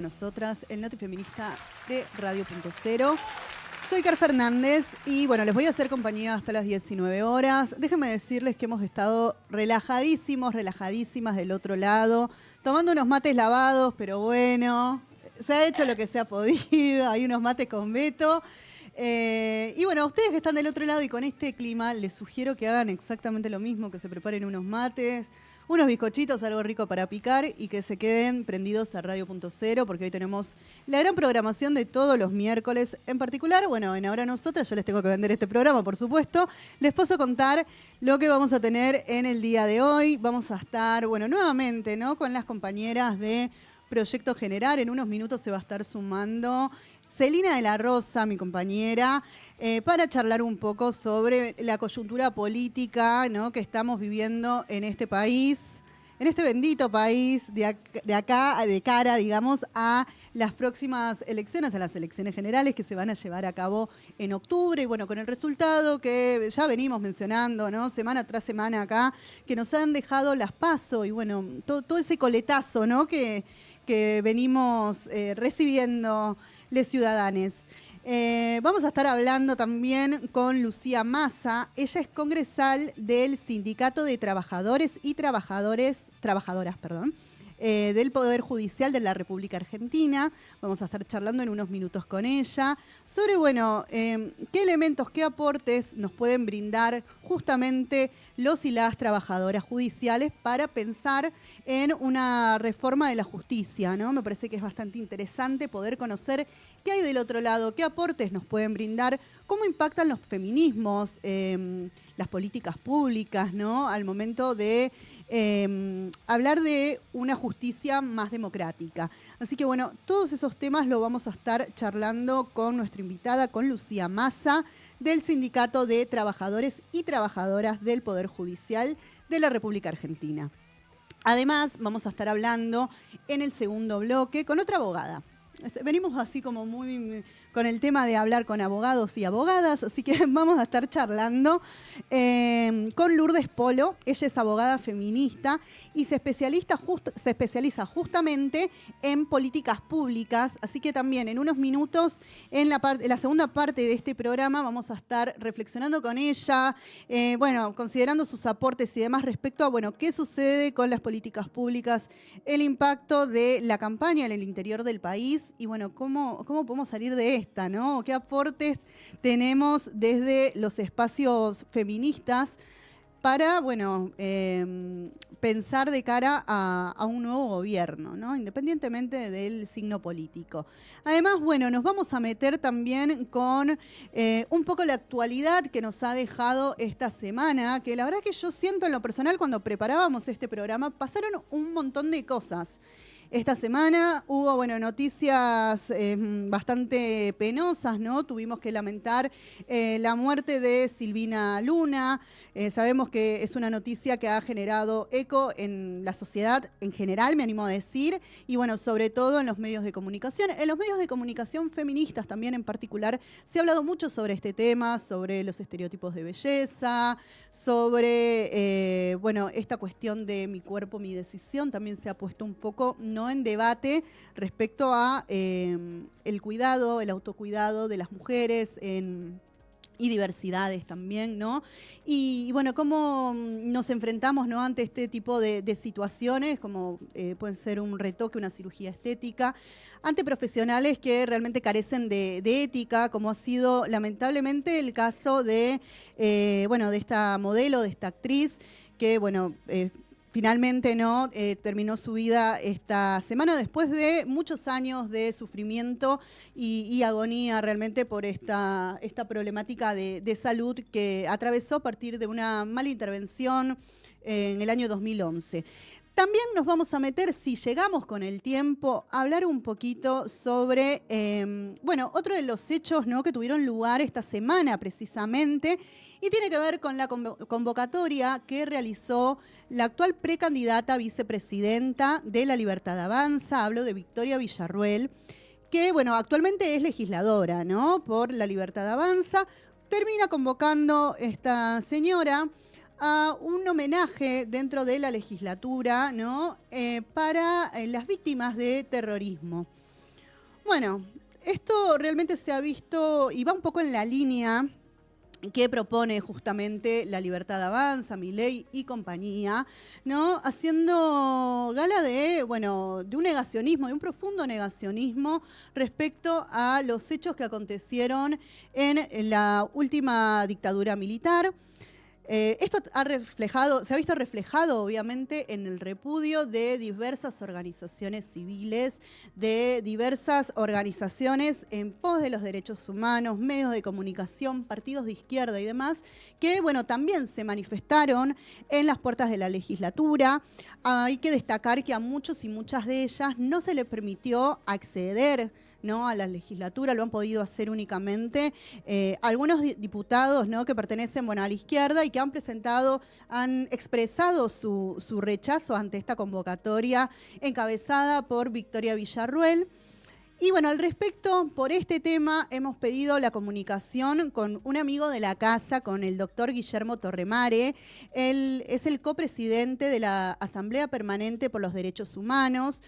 Nosotras, el Noti Feminista de Radio.0. Soy Car Fernández y bueno, les voy a hacer compañía hasta las 19 horas. Déjenme decirles que hemos estado relajadísimas del otro lado, tomando unos mates lavados, pero bueno, se ha hecho lo que se ha podido. Hay unos mates con Beto. Y bueno, a ustedes que están del otro lado y con este clima, les sugiero que hagan exactamente lo mismo, que se preparen unos mates, unos bizcochitos, algo rico para picar y que se queden prendidos a Radio.0 porque hoy tenemos la gran programación de todos los miércoles. En particular, bueno, en Ahora Nosotras, yo les tengo que vender este programa, por supuesto. Les puedo contar lo que vamos a tener en el día de hoy. Vamos a estar, bueno, nuevamente, ¿no? Con las compañeras de Proyecto Generar. En unos minutos se va a estar sumando Celina de la Rosa, mi compañera, para charlar un poco sobre la coyuntura política, ¿no? Que estamos viviendo en este país, en este bendito país, de cara, digamos, a las próximas elecciones, a las elecciones generales que se van a llevar a cabo en octubre. Y bueno, con el resultado que ya venimos mencionando, ¿no? Semana tras semana acá, que nos han dejado las PASO y bueno, todo ese coletazo, ¿no? Que venimos recibiendo les ciudadanes. Vamos a estar hablando también con Lucía Massa. Ella es congresal del Sindicato de Trabajadores y Trabajadoras, del Poder Judicial de la República Argentina. Vamos a estar charlando en unos minutos con ella sobre, bueno, qué elementos, qué aportes nos pueden brindar justamente los y las trabajadoras judiciales para pensar en una reforma de la justicia, ¿no? Me parece que es bastante interesante poder conocer qué hay del otro lado, qué aportes nos pueden brindar, cómo impactan los feminismos, las políticas públicas, ¿no? Al momento de hablar de una justicia más democrática. Así que bueno, todos esos temas lo vamos a estar charlando con nuestra invitada, con Lucía Massa, del Sindicato de Trabajadores y Trabajadoras del Poder Judicial de la República Argentina. Además, vamos a estar hablando en el segundo bloque con otra abogada. Venimos así como muy con el tema de hablar con abogados y abogadas, así que vamos a estar charlando con Lourdes Polo. Ella es abogada feminista y se especializa justamente en políticas públicas, así que también en unos minutos, en la segunda parte de este programa, vamos a estar reflexionando con ella, bueno, considerando sus aportes y demás respecto a, bueno, qué sucede con las políticas públicas, el impacto de la campaña en el interior del país y, bueno, cómo podemos salir de esta, ¿no? ¿Qué aportes tenemos desde los espacios feministas para, bueno, pensar de cara a un nuevo gobierno, ¿no? Independientemente del signo político. Además, bueno, nos vamos a meter también con un poco la actualidad que nos ha dejado esta semana, que la verdad que yo siento en lo personal cuando preparábamos este programa, pasaron un montón de cosas. Esta semana hubo, bueno, noticias bastante penosas, ¿no? Tuvimos que lamentar la muerte de Silvina Luna. Sabemos que es una noticia que ha generado eco en la sociedad en general, me animo a decir, y bueno, sobre todo en los medios de comunicación. En los medios de comunicación feministas también en particular se ha hablado mucho sobre este tema, sobre los estereotipos de belleza, sobre, bueno, esta cuestión de mi cuerpo, mi decisión, también se ha puesto un poco, no en debate, respecto a el cuidado, el autocuidado de las mujeres y diversidades también, ¿no? Y bueno, cómo nos enfrentamos, ¿no? Ante este tipo de situaciones, como pueden ser un retoque, una cirugía estética, ante profesionales que realmente carecen de ética, como ha sido lamentablemente el caso de, bueno, de esta modelo, de esta actriz, que, bueno, finalmente no terminó su vida esta semana después de muchos años de sufrimiento y agonía realmente por esta problemática de salud que atravesó a partir de una mala intervención en el año 2011. También nos vamos a meter, si llegamos con el tiempo, a hablar un poquito sobre, bueno, otro de los hechos, ¿no? Que tuvieron lugar esta semana precisamente, y tiene que ver con la convocatoria que realizó la actual precandidata vicepresidenta de La Libertad Avanza, hablo de Victoria Villarruel, que, bueno, actualmente es legisladora, ¿no? Por La Libertad Avanza. Termina convocando esta señora a un homenaje dentro de la legislatura, ¿no? Para las víctimas de terrorismo. Bueno, esto realmente se ha visto y va un poco en la línea que propone justamente La Libertad Avanza, Milei y compañía, ¿no? Haciendo gala de, bueno, de un negacionismo, de un profundo negacionismo respecto a los hechos que acontecieron en la última dictadura militar. Esto se ha visto reflejado, obviamente, en el repudio de diversas organizaciones civiles, de diversas organizaciones en pos de los derechos humanos, medios de comunicación, partidos de izquierda y demás, que, bueno, también se manifestaron en las puertas de la legislatura. Hay que destacar que a muchos y muchas de ellas no se les permitió acceder, ¿no?, a la legislatura, lo han podido hacer únicamente algunos diputados, ¿no?, que pertenecen, bueno, a la izquierda y que han expresado su rechazo ante esta convocatoria encabezada por Victoria Villarruel. Y bueno, al respecto, por este tema hemos pedido la comunicación con un amigo de la casa, con el doctor Guillermo Torremare. Él es el copresidente de la Asamblea Permanente por los Derechos Humanos.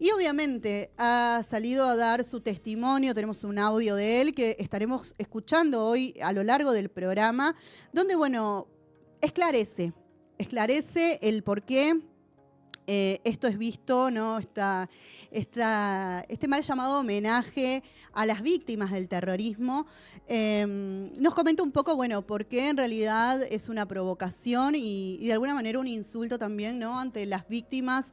Y obviamente ha salido a dar su testimonio, tenemos un audio de él que estaremos escuchando hoy a lo largo del programa, donde, bueno, esclarece el por qué esto es visto, ¿no? Este mal llamado homenaje a las víctimas del terrorismo. Nos comenta un poco, bueno, por qué en realidad es una provocación y de alguna manera un insulto también, ¿no?, ante las víctimas,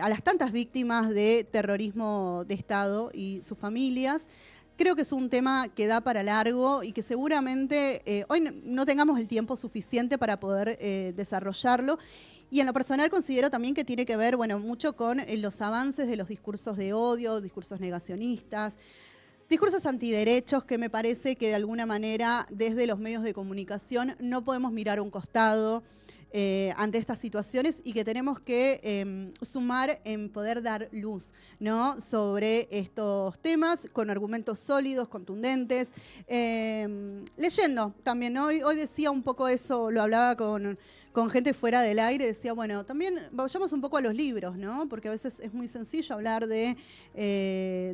a las tantas víctimas de terrorismo de Estado y sus familias. Creo que es un tema que da para largo y que seguramente hoy no tengamos el tiempo suficiente para poder desarrollarlo. Y en lo personal considero también que tiene que ver, bueno, mucho con los avances de los discursos de odio, discursos negacionistas, discursos antiderechos, que me parece que de alguna manera desde los medios de comunicación no podemos mirar a un costado ante estas situaciones y que tenemos que sumar en poder dar luz, ¿no?, sobre estos temas con argumentos sólidos, contundentes, leyendo también, ¿no? Hoy decía un poco eso, lo hablaba con gente fuera del aire, decía, bueno, también vayamos un poco a los libros, ¿no? Porque a veces es muy sencillo hablar de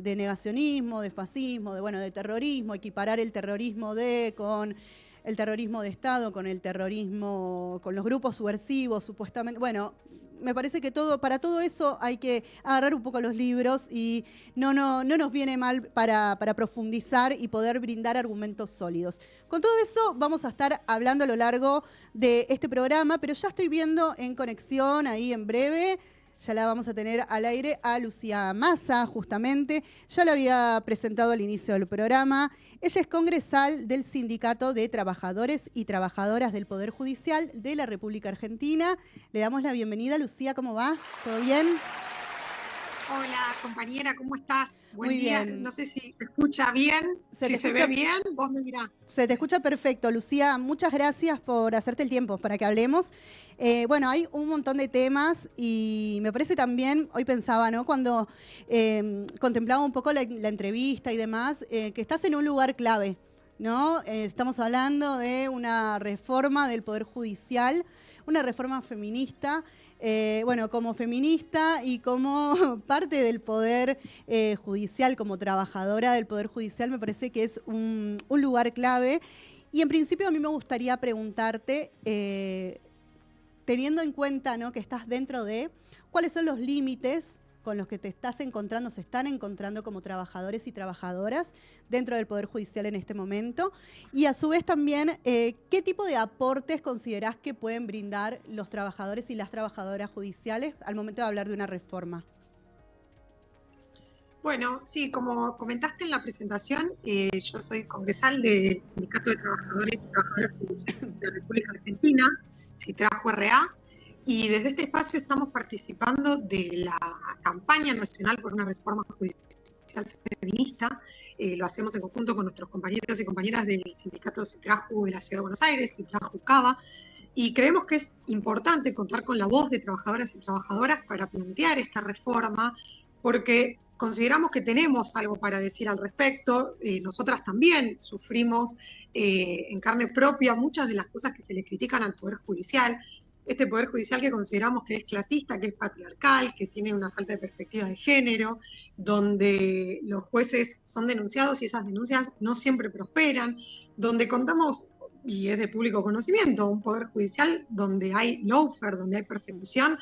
negacionismo, de fascismo, de terrorismo, equiparar el terrorismo con el terrorismo de Estado, con el terrorismo, con los grupos subversivos, supuestamente. Bueno, me parece que para todo eso hay que agarrar un poco los libros y no nos viene mal para profundizar y poder brindar argumentos sólidos. Con todo eso vamos a estar hablando a lo largo de este programa, pero ya estoy viendo en conexión ahí en breve. Ya la vamos a tener al aire a Lucía Massa, justamente. Ya la había presentado al inicio del programa. Ella es congresal del Sindicato de Trabajadores y Trabajadoras del Poder Judicial de la República Argentina. Le damos la bienvenida. Lucía, ¿cómo va? ¿Todo bien? Hola, compañera, ¿cómo estás? Buen Muy día. bien. No sé si se escucha bien. Si se ve bien, vos me dirás. Se te escucha perfecto, Lucía. Muchas gracias por hacerte el tiempo para que hablemos. Bueno, hay un montón de temas y me parece también, hoy pensaba, ¿no?, cuando contemplaba un poco la entrevista y demás, que estás en un lugar clave, ¿no? Estamos hablando de una reforma del Poder Judicial, una reforma feminista. Bueno, como feminista y como parte del Poder Judicial, como trabajadora del Poder Judicial, me parece que es un lugar clave. Y en principio a mí me gustaría preguntarte, teniendo en cuenta, ¿no?, que estás dentro de, ¿cuáles son los límites con los que se están encontrando como trabajadores y trabajadoras dentro del Poder Judicial en este momento? Y a su vez también, ¿qué tipo de aportes considerás que pueden brindar los trabajadores y las trabajadoras judiciales al momento de hablar de una reforma? Bueno, sí, como comentaste en la presentación, yo soy congresal del Sindicato de Trabajadores y Trabajadoras Judiciales de la República Argentina, CITRAJU-RA, y desde este espacio estamos participando de la campaña nacional por una reforma judicial feminista. Lo hacemos en conjunto con nuestros compañeros y compañeras del sindicato CITRAJU de la Ciudad de Buenos Aires, CITRAJU-CABA, y creemos que es importante contar con la voz de trabajadoras y trabajadoras para plantear esta reforma, porque consideramos que tenemos algo para decir al respecto. Nosotras también sufrimos en carne propia muchas de las cosas que se le critican al Poder Judicial. este Poder Judicial que consideramos que es clasista, que es patriarcal, que tiene una falta de perspectiva de género, donde los jueces son denunciados y esas denuncias no siempre prosperan, donde contamos, y es de público conocimiento, un Poder Judicial donde hay lawfare, donde hay persecución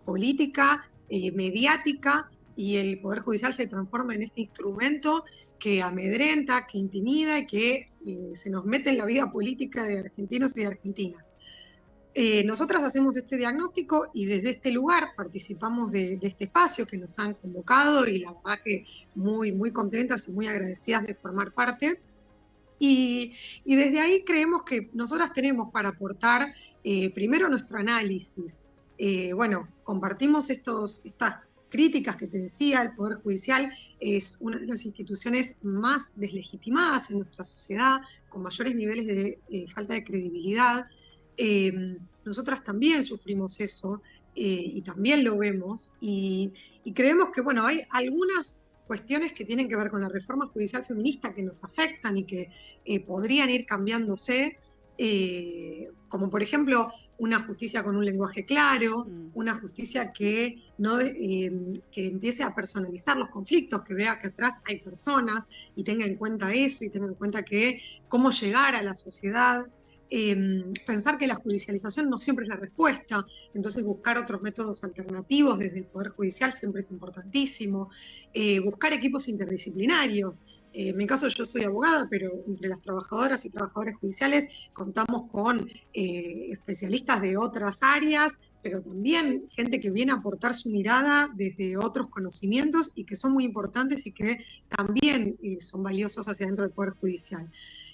política, mediática, y el Poder Judicial se transforma en este instrumento que amedrenta, que intimida y que se nos mete en la vida política de argentinos y de argentinas. Nosotras hacemos este diagnóstico y desde este lugar participamos de este espacio que nos han convocado y la verdad que muy, muy contentas y muy agradecidas de formar parte. Y desde ahí creemos que nosotras tenemos para aportar primero nuestro análisis. Bueno, compartimos estas críticas que te decía. El Poder Judicial es una de las instituciones más deslegitimadas en nuestra sociedad, con mayores niveles de falta de credibilidad. Nosotras también sufrimos eso y también lo vemos y creemos que, bueno, hay algunas cuestiones que tienen que ver con la reforma judicial feminista que nos afectan y que podrían ir cambiándose, como por ejemplo una justicia con un lenguaje claro, una justicia que empiece a personalizar los conflictos, que vea que atrás hay personas y tenga en cuenta eso y tenga en cuenta que cómo llegar a la sociedad. Pensar que la judicialización no siempre es la respuesta, entonces buscar otros métodos alternativos desde el Poder Judicial siempre es importantísimo, buscar equipos interdisciplinarios. En mi caso yo soy abogada, pero entre las trabajadoras y trabajadores judiciales contamos con especialistas de otras áreas, pero también gente que viene a aportar su mirada desde otros conocimientos y que son muy importantes y que también son valiosos hacia dentro del Poder Judicial.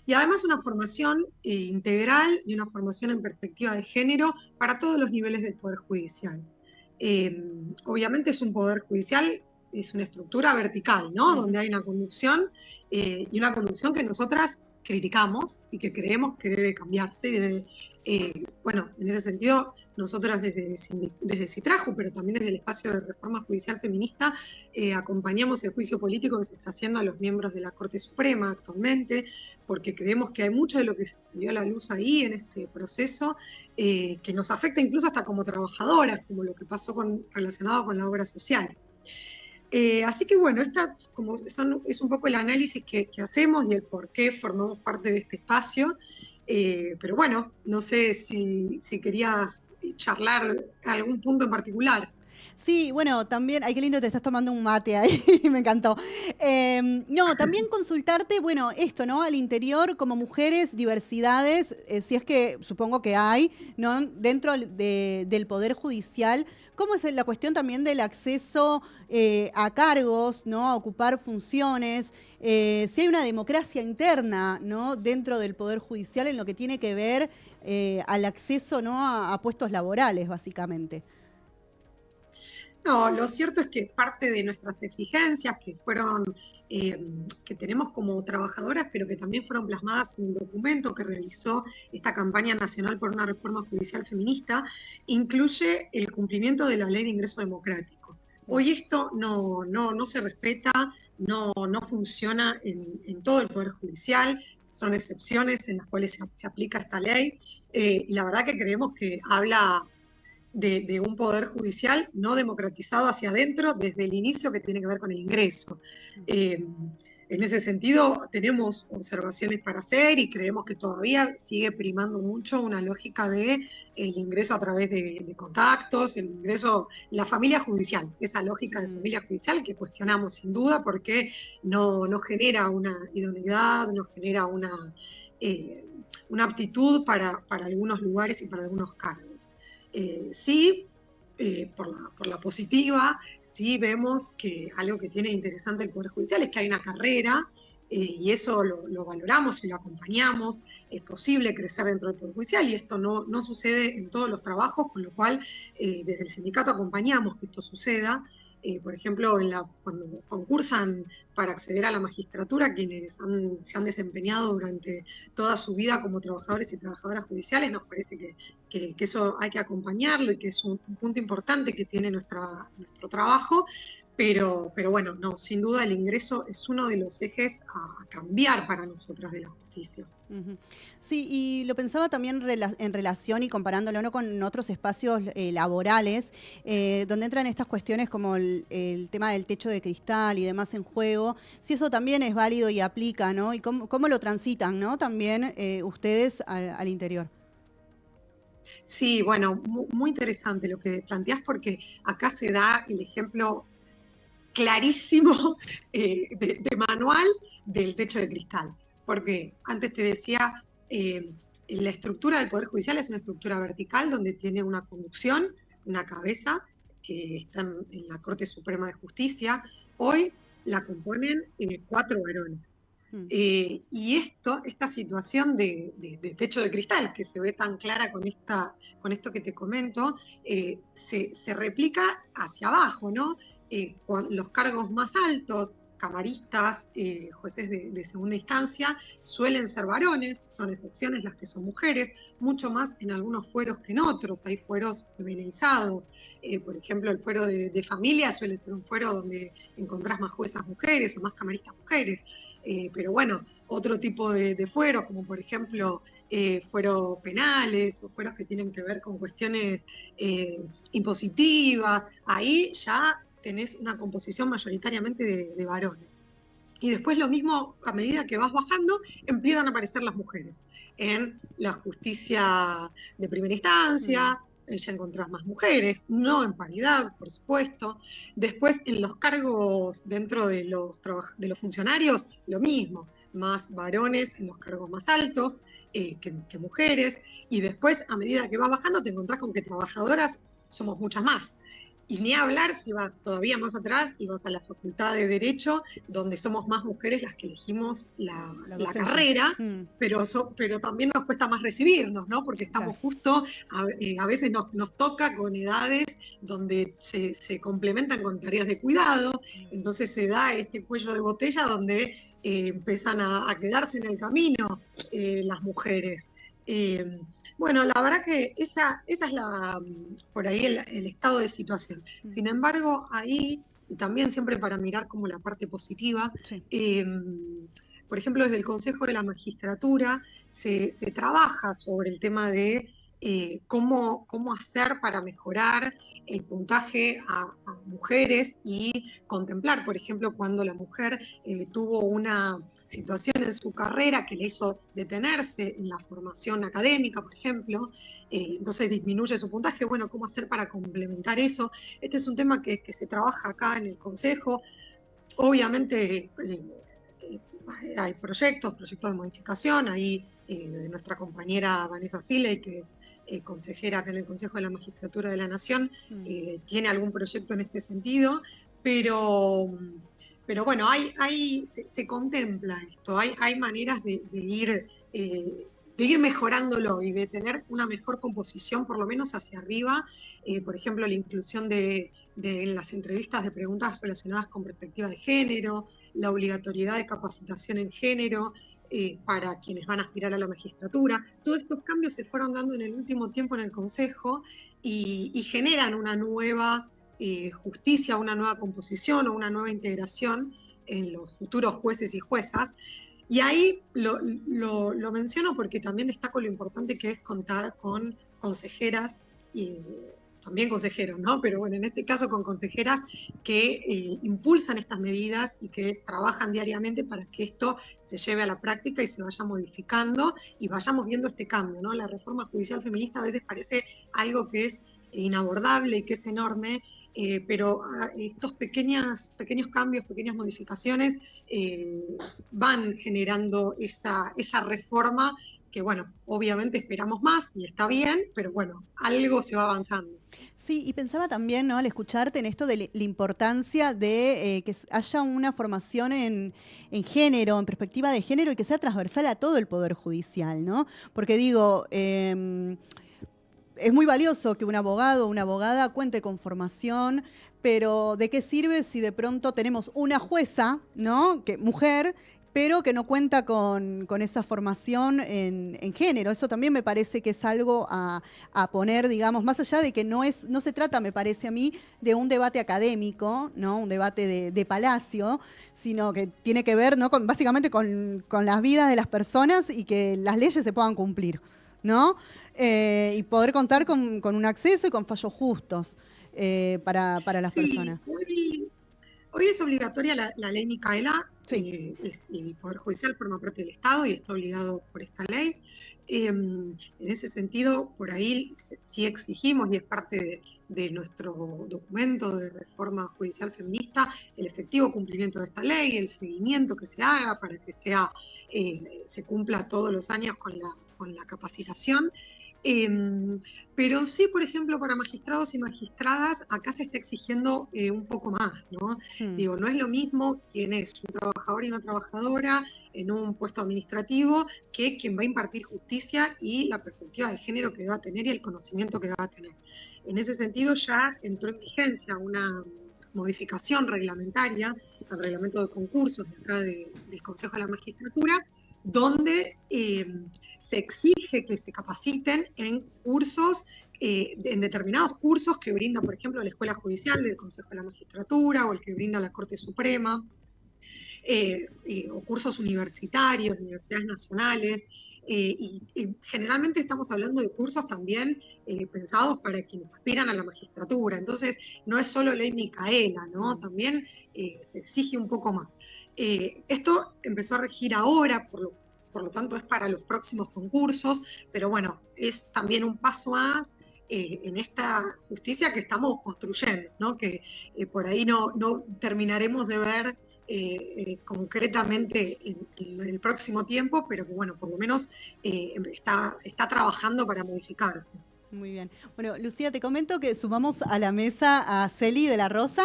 Y además una formación integral y una formación en perspectiva de género para todos los niveles del Poder Judicial. Obviamente es un Poder Judicial, es una estructura vertical, ¿no? Donde hay una conducción y una conducción que nosotras criticamos y que creemos que debe cambiarse. Y debe, bueno, en ese sentido, nosotras desde CITRAJU, pero también desde el espacio de reforma judicial feminista, acompañamos el juicio político que se está haciendo a los miembros de la Corte Suprema actualmente, porque creemos que hay mucho de lo que salió a la luz ahí en este proceso, que nos afecta incluso hasta como trabajadoras, como lo que pasó relacionado con la obra social. Así que bueno, es un poco el análisis que hacemos y el por qué formamos parte de este espacio. Pero bueno, no sé si querías charlar algún punto en particular. Sí, bueno, también, ay, qué lindo te estás tomando un mate ahí, me encantó. No, también consultarte, bueno, esto, ¿no? Al interior, como mujeres, diversidades, si es que supongo que hay, ¿no? Dentro del Poder Judicial, ¿cómo es la cuestión también del acceso a cargos, ¿no? A ocupar funciones, si hay una democracia interna, ¿no? Dentro del Poder Judicial en lo que tiene que ver al acceso, ¿no? A puestos laborales, básicamente. No, lo cierto es que parte de nuestras exigencias, que tenemos como trabajadoras, pero que también fueron plasmadas en el documento que realizó esta campaña nacional por una reforma judicial feminista, incluye el cumplimiento de la ley de ingreso democrático. Hoy esto no se respeta, no funciona en todo el Poder Judicial, son excepciones en las cuales se aplica esta ley, y la verdad que creemos que habla de un poder judicial no democratizado hacia adentro desde el inicio, que tiene que ver con el ingreso. En ese sentido tenemos observaciones para hacer y creemos que todavía sigue primando mucho una lógica de el ingreso a través de contactos, el ingreso, la familia judicial, esa lógica de familia judicial que cuestionamos sin duda porque no genera una idoneidad, no genera una aptitud para algunos lugares y para algunos cargos. Sí, por la positiva, sí vemos que algo que tiene interesante el Poder Judicial es que hay una carrera, y eso lo valoramos y lo acompañamos. Es posible crecer dentro del Poder Judicial y esto no sucede en todos los trabajos, con lo cual desde el sindicato acompañamos que esto suceda. Por ejemplo, cuando concursan para acceder a la magistratura, quienes se han desempeñado durante toda su vida como trabajadores y trabajadoras judiciales, nos parece que eso hay que acompañarlo y que es un punto importante que tiene nuestro trabajo, pero bueno, no, sin duda el ingreso es uno de los ejes a cambiar para nosotras de la justicia. Ujú. Sí, y lo pensaba también en relación y comparándolo, ¿no?, con otros espacios laborales, donde entran estas cuestiones como el tema del techo de cristal y demás en juego, si eso también es válido y aplica, ¿no? Y cómo lo transitan, ¿no?, también ustedes al interior. Sí, bueno, muy interesante lo que planteás porque acá se da el ejemplo clarísimo de manual del techo de cristal. Porque antes te decía, la estructura del Poder Judicial es una estructura vertical donde tiene una conducción, una cabeza, que está en la Corte Suprema de Justicia. Hoy la componen 4 varones. Mm. Y esta situación de techo de cristal, que se ve tan clara con esto que te comento, se replica hacia abajo, ¿no? Con los cargos más altos, camaristas, jueces de segunda instancia, suelen ser varones, son excepciones las que son mujeres, mucho más en algunos fueros que en otros, hay fueros feminizados. Por ejemplo, el fuero de familia suele ser un fuero donde encontrás más juezas mujeres o más camaristas mujeres. Pero bueno, otro tipo de fueros, como por ejemplo fueros penales o fueros que tienen que ver con cuestiones impositivas, ahí ya tenés una composición mayoritariamente de varones. Y después lo mismo, a medida que vas bajando, empiezan a aparecer las mujeres. En la justicia de primera instancia, ya encontrás más mujeres, no en paridad, por supuesto. Después, en los cargos dentro de los funcionarios, lo mismo, más varones en los cargos más altos que mujeres. Y después, a medida que vas bajando, te encontrás con que trabajadoras somos muchas más. Y ni hablar si vas todavía más atrás y vas a la Facultad de Derecho, donde somos más mujeres las que elegimos la carrera, pero también nos cuesta más recibirnos, ¿no? Porque estamos justo, a veces nos toca con edades donde se complementan con tareas de cuidado, entonces se da este cuello de botella donde empiezan a quedarse en el camino las mujeres. Bueno, la verdad que esa es por ahí el estado de situación. Sin embargo, ahí, y también siempre para mirar como la parte positiva, Sí. Por ejemplo, desde el Consejo de la Magistratura se trabaja sobre el tema de cómo hacer para mejorar el puntaje a mujeres y contemplar, por ejemplo, cuando la mujer tuvo una situación en su carrera que le hizo detenerse en la formación académica, por ejemplo, entonces disminuye su puntaje, bueno, cómo hacer para complementar eso. Este es un tema que se trabaja acá en el Consejo. Obviamente hay proyectos de modificación, ahí nuestra compañera Vanessa Siley, que es consejera acá en el Consejo de la Magistratura de la Nación, tiene algún proyecto en este sentido, pero bueno, se contempla esto, hay maneras de ir mejorándolo y de tener una mejor composición, por lo menos hacia arriba. Por ejemplo, la inclusión de las entrevistas de preguntas relacionadas con perspectiva de género, la obligatoriedad de capacitación en género para quienes van a aspirar a la magistratura. Todos estos cambios se fueron dando en el último tiempo en el Consejo y generan una nueva justicia, una nueva composición o una nueva integración en los futuros jueces y juezas. Y ahí lo menciono porque también destaco lo importante que es contar con consejeras y también consejeros, ¿no? Pero bueno, en este caso con consejeras que impulsan estas medidas y que trabajan diariamente para que esto se lleve a la práctica y se vaya modificando y vayamos viendo este cambio, ¿no? La reforma judicial feminista a veces parece algo que es inabordable y que es enorme, pero estos pequeños cambios, pequeñas modificaciones van generando esa reforma que, bueno, obviamente esperamos más y está bien, pero bueno, algo se va avanzando. Sí, y pensaba también, ¿no?, al escucharte en esto de la importancia de que haya una formación en género, en perspectiva de género y que sea transversal a todo el Poder Judicial, ¿no? Porque digo, es muy valioso que un abogado o una abogada cuente con formación, pero ¿de qué sirve si de pronto tenemos una jueza, ¿no?, mujer, pero que no cuenta con esa formación en género. Eso también me parece que es algo a poner, digamos, más allá de que no se trata, me parece a mí, de un debate académico, ¿no? Un debate de palacio, sino que tiene que ver, ¿no? Básicamente con las vidas de las personas y que las leyes se puedan cumplir, ¿no? Y poder contar con un acceso y con fallos justos para las personas. Hoy es obligatoria la ley Micaela, Sí. el Poder Judicial forma parte del Estado y está obligado por esta ley. En ese sentido, por ahí sí exigimos, y es parte de nuestro documento de reforma judicial feminista, el efectivo cumplimiento de esta ley, el seguimiento que se haga para que se cumpla todos los años con la capacitación. Pero sí, por ejemplo, para magistrados y magistradas, acá se está exigiendo un poco más, ¿no? Digo, no es lo mismo quien es un trabajador y una trabajadora en un puesto administrativo que quien va a impartir justicia y la perspectiva de género que va a tener y el conocimiento que va a tener. En ese sentido ya entró en vigencia una modificación reglamentaria al reglamento de concursos de acá del Consejo de la Magistratura, donde se exige que se capaciten en cursos, en determinados cursos que brinda, por ejemplo, la Escuela Judicial del Consejo de la Magistratura o el que brinda la Corte Suprema, o cursos universitarios, de universidades nacionales, y generalmente estamos hablando de cursos también pensados para quienes aspiran a la magistratura. Entonces, no es solo ley Micaela, ¿no? También se exige un poco más. Esto empezó a regir ahora, por lo tanto es para los próximos concursos, pero bueno, es también un paso más en esta justicia que estamos construyendo, ¿no? Que por ahí no terminaremos de ver concretamente en el próximo tiempo, pero que bueno, por lo menos está trabajando para modificarse. Muy bien. Bueno, Lucía, te comento que sumamos a la mesa a Celi de la Rosa.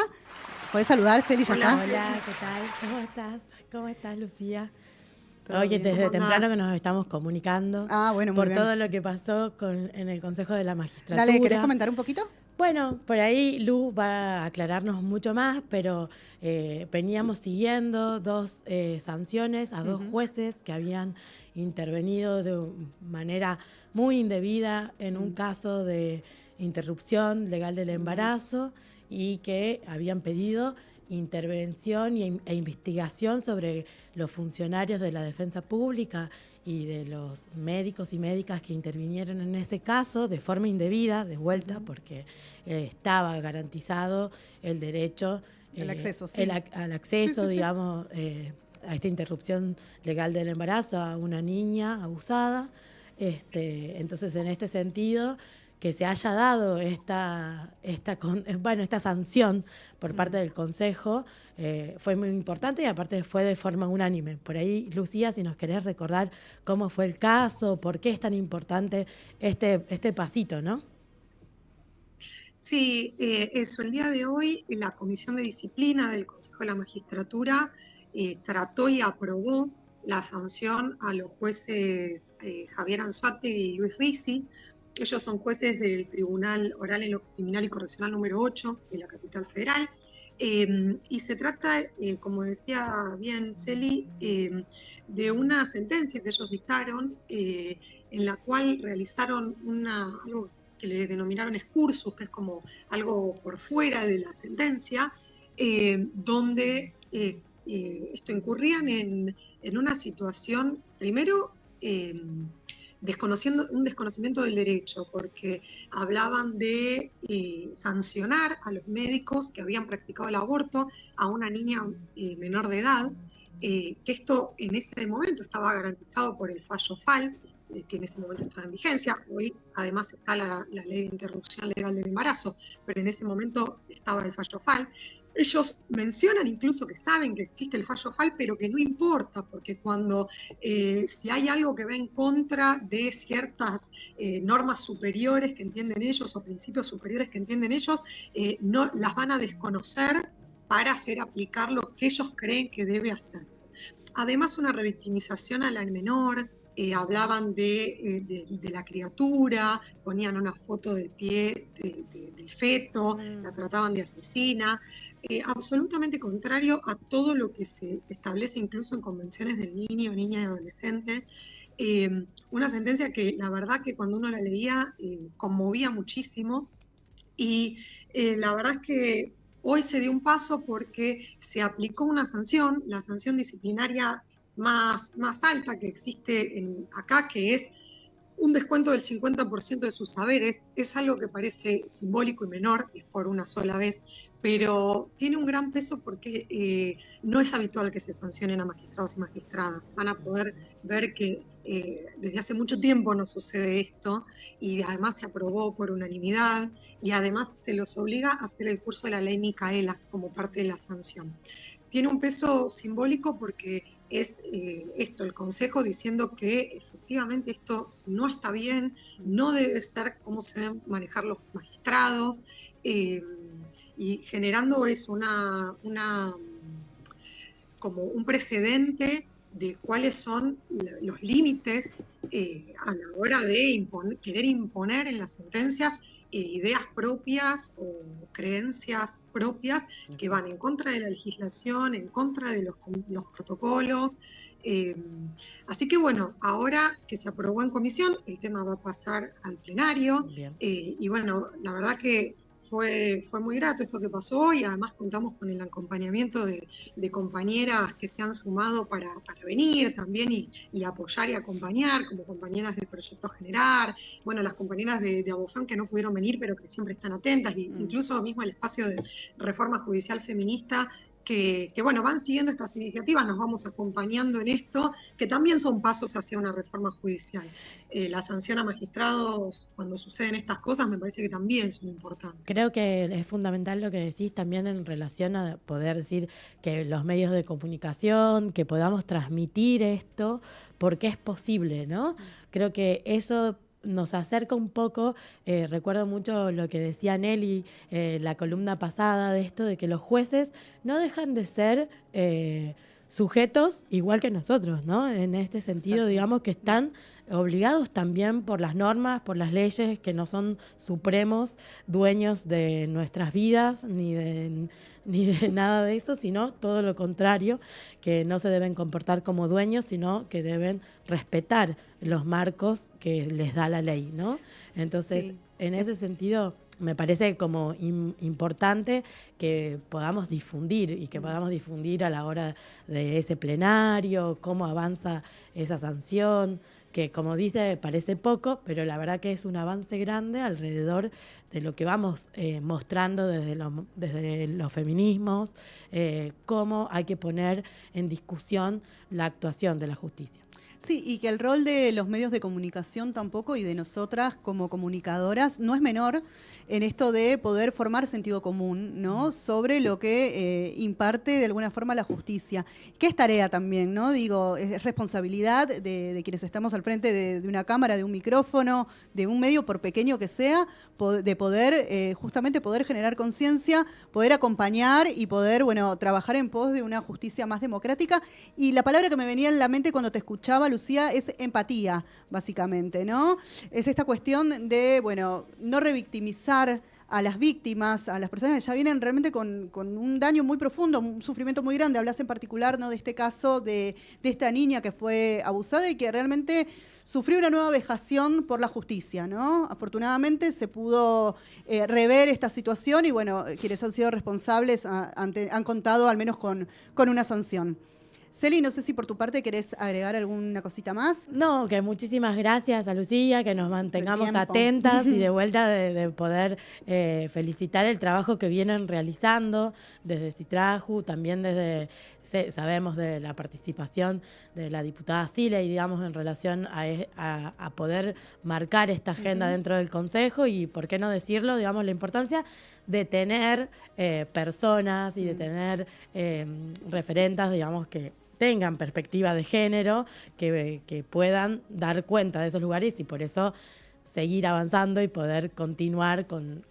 ¿Podés saludar, Celi? ¿Ya Hola, está? hola, ¿qué tal? ¿Cómo estás? ¿Cómo estás, Lucía? Oye, desde temprano que nos estamos comunicando Bueno, muy por bien. todo lo que pasó en el Consejo de la Magistratura. Dale, ¿querés comentar un poquito? Bueno, por ahí Lu va a aclararnos mucho más, pero veníamos siguiendo dos sanciones a dos jueces que habían intervenido de manera muy indebida en un caso de interrupción legal del embarazo y que habían pedido intervención e investigación sobre los funcionarios de la defensa pública y de los médicos y médicas que intervinieron en ese caso de forma indebida, de vuelta, porque estaba garantizado el derecho al acceso, sí. al acceso, sí. digamos, a esta interrupción legal del embarazo a una niña abusada. Entonces, en este sentido, que se haya dado esta sanción por parte del Consejo fue muy importante y aparte fue de forma unánime. Por ahí, Lucía, si nos querés recordar cómo fue el caso, por qué es tan importante este pasito, ¿no? Sí, eso. El día de hoy la Comisión de Disciplina del Consejo de la Magistratura trató y aprobó la sanción a los jueces Javier Anzuategui y Luis Ricci. Ellos son jueces del Tribunal Oral en lo Criminal y Correccional número 8 de la Capital Federal. Y se trata, como decía bien Celi, de una sentencia que ellos dictaron en la cual realizaron algo que le denominaron excursus, que es como algo por fuera de la sentencia, donde incurrían en una situación, primero, un desconocimiento del derecho, porque hablaban de sancionar a los médicos que habían practicado el aborto a una niña menor de edad, que esto en ese momento estaba garantizado por el fallo FAL, que en ese momento estaba en vigencia. Hoy además está la ley de interrupción legal del embarazo, pero en ese momento estaba el fallo FAL. Ellos mencionan incluso que saben que existe el fallo FAL, pero que no importa, porque cuando si hay algo que va en contra de ciertas normas superiores que entienden ellos o principios superiores que entienden ellos, no las van a desconocer para hacer aplicar lo que ellos creen que debe hacerse. Además, una revictimización a la menor, hablaban de la criatura, ponían una foto del pie del feto, la trataban de asesina. absolutamente contrario a todo lo que se establece incluso en convenciones del niño, niña y adolescente. Una sentencia que la verdad que cuando uno la leía conmovía muchísimo y la verdad es que hoy se dio un paso porque se aplicó una sanción, la sanción disciplinaria más alta que existe acá, que es un descuento del 50% de sus saberes. Es algo que parece simbólico y menor, es por una sola vez, pero tiene un gran peso porque no es habitual que se sancionen a magistrados y magistradas. Van a poder ver que desde hace mucho tiempo no sucede esto y además se aprobó por unanimidad y además se los obliga a hacer el curso de la ley Micaela como parte de la sanción. Tiene un peso simbólico porque es esto, el Consejo diciendo que efectivamente esto no está bien, no debe ser cómo se deben manejar los magistrados, y generando eso como un precedente de cuáles son los límites a la hora de querer imponer en las sentencias ideas propias o creencias propias que van en contra de la legislación, en contra de los protocolos. Así que bueno, ahora que se aprobó en comisión, el tema va a pasar al plenario. Y bueno, la verdad que fue muy grato esto que pasó y además contamos con el acompañamiento de compañeras que se han sumado para venir también y apoyar y acompañar, como compañeras del Proyecto Generar, bueno, las compañeras de Abofem que no pudieron venir pero que siempre están atentas, incluso mismo el espacio de Reforma Judicial Feminista, que bueno, van siguiendo estas iniciativas, nos vamos acompañando en esto, que también son pasos hacia una reforma judicial. La sanción a magistrados cuando suceden estas cosas me parece que también son importantes. Creo que es fundamental lo que decís también en relación a poder decir que los medios de comunicación, que podamos transmitir esto, porque es posible, ¿no? Creo que eso nos acerca un poco. Recuerdo mucho lo que decía Nelly la columna pasada de esto, de que los jueces no dejan de ser sujetos igual que nosotros, ¿no? En este sentido, Exacto. digamos que están obligados también por las normas, por las leyes, que no son supremos dueños de nuestras vidas, ni de nada de eso, sino todo lo contrario, que no se deben comportar como dueños, sino que deben respetar los marcos que les da la ley, ¿no? Entonces, Sí. en ese sentido, me parece como importante que podamos difundir y que podamos difundir a la hora de ese plenario, cómo avanza esa sanción, que como dice parece poco, pero la verdad que es un avance grande alrededor de lo que vamos mostrando desde los feminismos, cómo hay que poner en discusión la actuación de la justicia. Sí, y que el rol de los medios de comunicación tampoco y de nosotras como comunicadoras no es menor en esto de poder formar sentido común, ¿no? Sobre lo que imparte de alguna forma la justicia. Que es tarea también, ¿no? Digo, es responsabilidad de quienes estamos al frente de una cámara, de un micrófono, de un medio, por pequeño que sea, de poder, justamente poder generar conciencia, poder acompañar y poder, bueno, trabajar en pos de una justicia más democrática. Y la palabra que me venía en la mente cuando te escuchaba, Lucía, es empatía, básicamente, ¿no? Es esta cuestión de, bueno, no revictimizar a las víctimas, a las personas que ya vienen realmente con un daño muy profundo, un sufrimiento muy grande. Hablas en particular, ¿no?, de este caso de esta niña que fue abusada y que realmente sufrió una nueva vejación por la justicia, ¿no? Afortunadamente se pudo rever esta situación y, bueno, quienes han sido responsables han contado al menos con una sanción. Celi, no sé si por tu parte querés agregar alguna cosita más. No, que muchísimas gracias a Lucía, que nos mantengamos atentas y de vuelta de poder felicitar el trabajo que vienen realizando desde Citraju, también sabemos de la participación de la diputada Siley, digamos, en relación a poder marcar esta agenda dentro del Consejo y, por qué no decirlo, digamos, la importancia de tener personas y de tener referentas, digamos, que tengan perspectiva de género, que puedan dar cuenta de esos lugares y por eso seguir avanzando y poder continuar con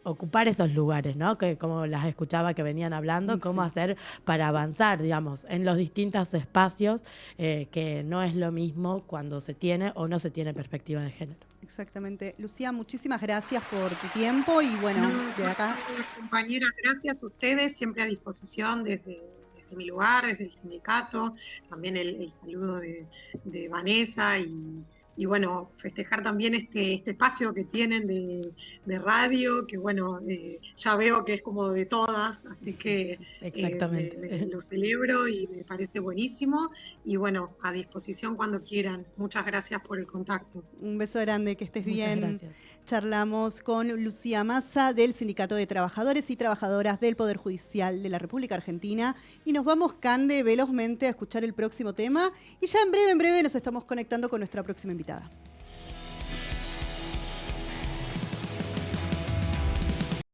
ocupar esos lugares, ¿no? Que como las escuchaba que venían hablando, cómo hacer para avanzar, digamos, en los distintos espacios, que no es lo mismo cuando se tiene o no se tiene perspectiva de género. Exactamente. Lucía, muchísimas gracias por tu tiempo y bueno, de acá. Compañeras, gracias a ustedes, siempre a disposición desde mi lugar, desde el sindicato, también el saludo de Vanessa y bueno, festejar también este espacio que tienen de radio, que bueno, ya veo que es como de todas, así que Exactamente. lo celebro y me parece buenísimo. Y bueno, a disposición cuando quieran. Muchas gracias por el contacto. Un beso grande, que estés Muchas bien. gracias. Charlamos con Lucía Massa del Sindicato de Trabajadores y Trabajadoras del Poder Judicial de la República Argentina. Y nos vamos, Cande, velozmente a escuchar el próximo tema. Y ya en breve nos estamos conectando con nuestra próxima invitada.